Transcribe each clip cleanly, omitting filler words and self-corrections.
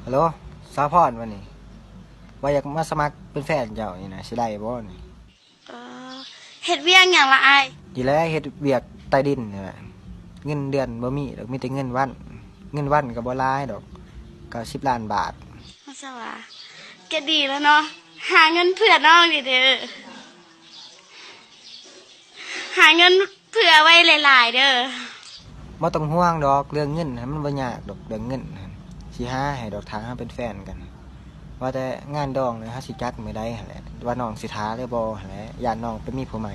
ฮัลโหลสาวพรวันนี้ว่าอยากมาสมัครเป็นแฟนเจ้านี่นะสิได้บ่นี่เออเฮ็ดเวียงอย่างละอายดีแล้วเฮ็ดเวียกใต้ดินนี่แหละเงินเดือนบ่มีดอกมีแต่เงินวันก็บ่หลายดอกก็10 ล้านบาทมาสว่าก็ดีแล้วเนาะหาเงินเผื่อน้องดิเด้อหาเงินเผื่อไว้หลายๆเด้อบ่ต้องห่วงดอกเรื่องเงินน่ะมันบ่ยากดอกเรื่องเงินน่ะสิหาให้ดอกทางเฮาเป็นแฟนกันว่าแต่งานดองเนี่ยเฮาสิจัดมื้อใดหั่นแหละว่าน้องสิท้าหรือบ่หั่นแหละญาติน้องไปมีผู้ใหม่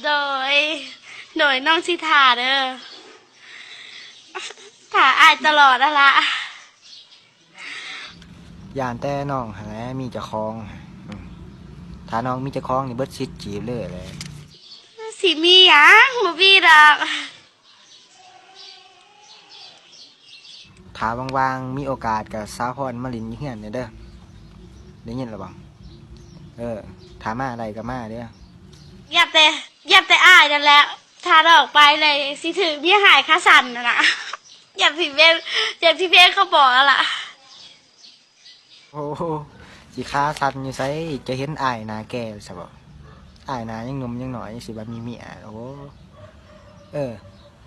โดยโดยน้องสิทาเด้อถ่าอายตลอดอะละย่านแต่น้องหั่นแหละมีเจ้าของอืมถ้าน้องมีเจ้าของนี่เบิดสิทธิ์จีบเลยแหละ สิมีหยังบ่มีดอก ถ้าว่างๆมีโอกาสกับสาวพรมาลินอยู่เฮือนเด้อได้ยินหรือเปล่าถามมาอะไรก็มาเด้ออย่าแต่อายนั่นแหละถ้าดอกไปเลยสิถือมีหายค่าสั่นน่ะนะอย่าสิเว้นอย่าที่เว้นเขาบอกแล้วล่ะโอ้โหสิขาสั่นอยู่ไสจะเห็นอ้ายหน้าแก่ซะบ่อ้ายหน้ายังหนุ่มยังน้อยสิว่ามีเมียโอ้โห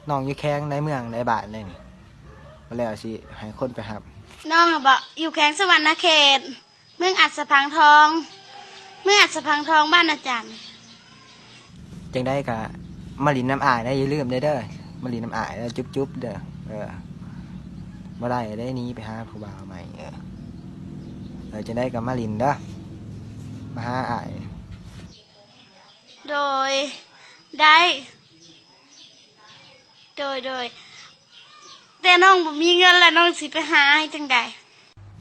น้องอยู่แข้งในเมืองในบ้านเลยนี่บ่แล้วสิให้คนไปรับ น้องอะบอกอยู่แข้งสวรรณเขตเมืองอัศพังทองเมืองอัศพังทองบ้านอาจารย์จังได้ก็มาลินน้ำอ้ายได้อย่าลืมเด้อมาลินน้ำอ้ายแล้วจุ๊บๆเด้อบ่ได้ได้หนี้ไปหาผู้บ่าวใหม่จังได้ก็มาลินเด้อมาหาอ้าย โดยได้โดยแต่น้องบ่มีเงินแล้วน้องสิไปหาให้จังใด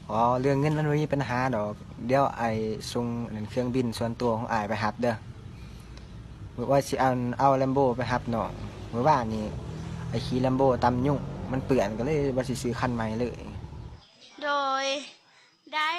อ๋อเรื่องเงินมันไม่มีปัญหาดอกเดี๋ยวไอ้ส่งเครื่องบินส่วนตัวของอ้ายไปรับเด้อว่าสิเอาแลมโบไปรับน้องเมื่อวานนี้ไอ้ขี่แลมโบตำยุ่งมันเปื่อนก็เลยว่าสิซื้อคันใหม่เลยโดยได้